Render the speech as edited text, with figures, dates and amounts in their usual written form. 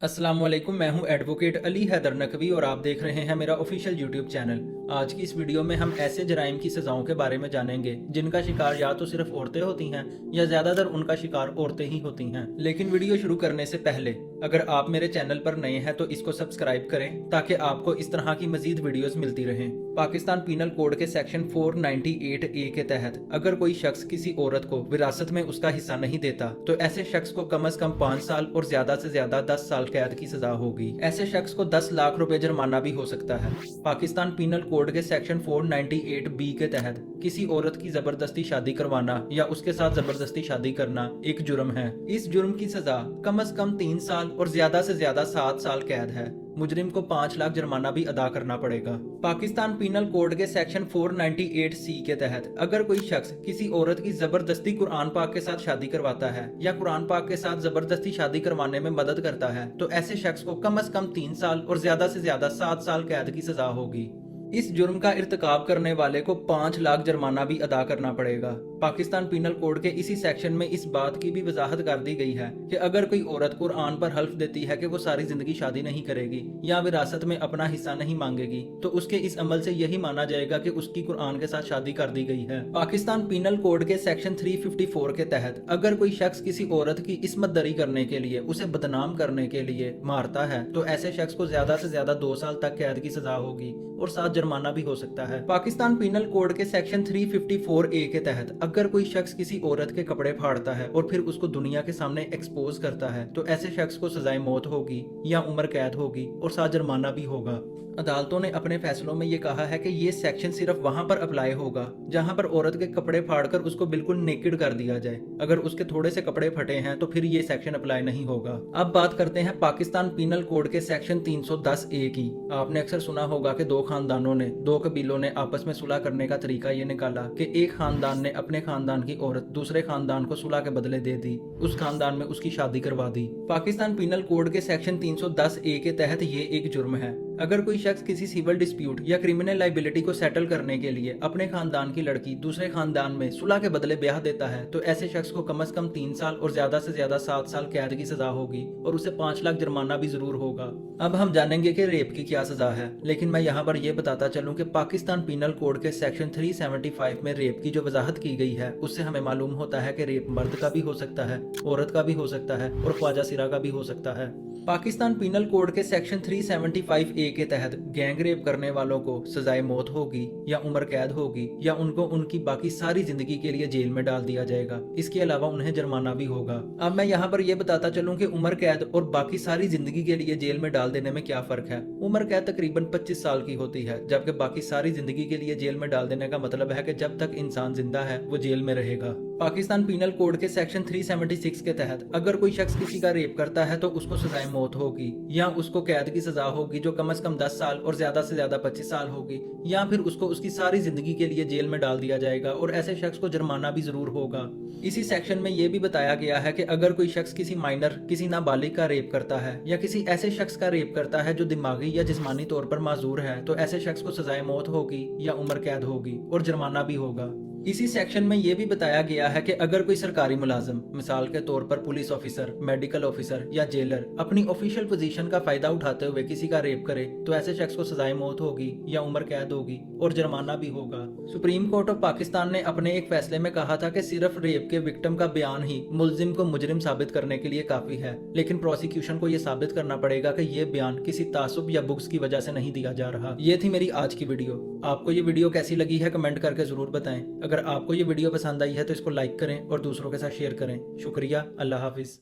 अस्सलाम वालेकुम। मैं हूं एडवोकेट अली हैदर नकवी और आप देख रहे हैं मेरा ऑफिशियल यूट्यूब चैनल। आज की इस वीडियो में हम ऐसे जराइम की सज़ाओं के बारे में जानेंगे जिनका शिकार या तो सिर्फ औरतें होती हैं या ज़्यादातर उनका शिकार औरतें ही होती हैं। लेकिन वीडियो शुरू करने से पहले अगर आप मेरे चैनल पर नए हैं तो इसको सब्सक्राइब करें ताकि आपको इस तरह की मजीद वीडियोस मिलती रहें। पाकिस्तान पीनल कोड के सेक्शन 498A के तहत अगर कोई शख्स किसी औरत को विरासत में उसका हिस्सा नहीं देता तो ऐसे शख्स को कम से कम 5 साल और ज्यादा से ज्यादा 10 साल कैद की सजा होगी। ऐसे शख्स को 10 लाख रुपए जुर्माना भी हो सकता है। पाकिस्तान पीनल कोड के सेक्शन 498B के तहत किसी औरत की जबरदस्ती शादी करवाना या उसके साथ जबरदस्ती शादी करना एक जुर्म है। इस जुर्म की सजा कम से कम 3 साल और ज्यादा से ज्यादा 7 साल कैद है। मुजरिम को 5 लाख जुर्माना भी अदा करना पड़ेगा। पाकिस्तान पीनल कोड के सेक्शन 498C के तहत अगर कोई शख्स किसी औरत की जबरदस्ती कुरान पाक के साथ शादी करवाता है या कुरान पाक के साथ जबरदस्ती शादी करवाने में मदद करता है तो ऐसे शख्स को कम से कम 3 साल और ज्यादा से ज्यादा 7 साल कैद की सजा होगी। इस जुर्म का इर्तिकाब करने वाले को 5 लाख जुर्माना भी अदा करना पड़ेगा। पाकिस्तान पीनल कोड के इसी सेक्शन में इस बात की भी वजाहत कर दी गई है कि अगर कोई औरत कुरान पर हल्फ देती है कि वो सारी जिंदगी शादी नहीं करेगी या विरासत में अपना हिस्सा नहीं मांगेगी तो उसके इस अमल से यही माना जाएगा कि उसकी कुरान के साथ शादी कर दी गई है। पाकिस्तान पीनल कोड के सेक्शन 354 के तहत अगर कोई शख्स किसी औरत की इस्मत दरी करने के लिए, उसे बदनाम करने के लिए मारता है तो ऐसे शख्स को ज्यादा से ज्यादा 2 साल तक कैद की सजा होगी और 7 जुर्माना भी हो सकता है। पाकिस्तान पीनल कोड के सेक्शन 354A के तहत अगर कोई शख्स किसी औरत के कपड़े फाड़ता है और फिर उसको दुनिया के सामने एक्सपोज करता है तो ऐसे शख्स को सजाए मौत होगी या उम्र कैद होगी और 7 जुर्माना भी होगा। अदालतों ने अपने फैसलों में ये कहा है कि ये सेक्शन सिर्फ वहां पर अप्लाई होगा जहां पर औरत के कपड़े फाड़कर उसको बिल्कुल नेकेड कर दिया जाए। अगर उसके थोड़े से कपड़े फटे हैं तो फिर ये सेक्शन अप्लाई नहीं होगा। अब बात करते हैं पाकिस्तान पीनल कोड के सेक्शन 310A की। आपने अक्सर सुना होगा कि दो खानदानों ने, दो कबीलों ने आपस में सुलह करने का तरीका ये निकाला कि एक खानदान ने अपने खानदान की औरत दूसरे खानदान को सुलह के बदले दे दी, उस खानदान में उसकी शादी करवा दी। पाकिस्तान पीनल कोड के सेक्शन 310A के तहत ये एक जुर्म है। अगर कोई शख्स किसी सिविल डिस्प्यूट या क्रिमिनल लाइबिलिटी को सेटल करने के लिए अपने खानदान की लड़की दूसरे खानदान में सुलह के बदले ब्याह देता है तो ऐसे शख्स को कम से कम 3 साल और ज्यादा से ज्यादा 7 साल कैद की सजा होगी और उसे 5 लाख जुर्माना भी जरूर होगा। अब हम जानेंगे कि रेप की क्या सजा है, लेकिन मैं यहाँ पर यह बताता चलूं कि पाकिस्तान पीनल कोड के सेक्शन 375 में रेप की जो वजाहत की गई है उससे हमें मालूम होता है कि रेप मर्द का भी हो सकता है, औरत का भी हो सकता है और ख्वाजा सिरा का भी हो सकता है। पाकिस्तान पीनल कोड के सेक्शन 375A के तहत गैंग रेप करने वालों को सजाए मौत होगी या उम्र कैद होगी या उनको उनकी बाकी सारी जिंदगी के लिए जेल में डाल दिया जाएगा। इसके अलावा उन्हें जुर्माना भी होगा। अब मैं यहाँ पर यह बताता चलूं कि उम्र कैद और बाकी सारी जिंदगी के लिए जेल में डाल देने में क्या फर्क है। उम्र कैद तकरीबन 25 साल की होती है, जबकि बाकी सारी जिंदगी के लिए जेल में डाल देने का मतलब है कि जब तक इंसान जिंदा है वो जेल में रहेगा। पाकिस्तान पीनल कोड के सेक्शन 376 के तहत अगर कोई शख्स किसी का रेप करता है तो उसको सजाए मौत होगी या उसको कैद की सजा होगी जो कम से कम 10 साल और ज्यादा से ज्यादा 25 साल होगी, या फिर उसको उसकी सारी जिंदगी के लिए जेल में डाल दिया जाएगा और ऐसे शख्स को जुर्माना भी जरूर होगा। इसी सेक्शन में यह भी बताया गया है कि अगर कोई शख्स किसी माइनर, किसी नाबालिग का रेप करता है या किसी ऐसे शख्स का रेप करता है जो दिमागी या जिस्मानी तौर पर माजूर है तो ऐसे शख्स को सजाए मौत होगी या उम्र कैद होगी और जुर्माना भी होगा। इसी सेक्शन में यह भी बताया गया है कि अगर कोई सरकारी मुलाजिम, मिसाल के तौर पर पुलिस ऑफिसर, मेडिकल ऑफिसर या जेलर, अपनी ऑफिशियल पोजीशन का फायदा उठाते हुए किसी का रेप करे तो ऐसे शख्स को सजाए मौत होगी या उम्र कैद होगी और जुर्माना भी होगा। सुप्रीम कोर्ट ऑफ पाकिस्तान ने अपने एक फैसले में कहा था कि सिर्फ रेप के विक्टिम का बयान ही मुलजिम को मुजरिम साबित करने के लिए काफी है, लेकिन प्रोसिक्यूशन को यह साबित करना पड़ेगा कि यह बयान किसी तासुब या बुग्स की वजह से नहीं दिया जा रहा। ये थी मेरी आज की वीडियो। आपको ये वीडियो कैसी लगी है कमेंट करके जरूर बताएं। अगर आपको ये वीडियो पसंद आई है तो इसको लाइक करें और दूसरों के साथ शेयर करें। शुक्रिया। अल्लाह हाफिज।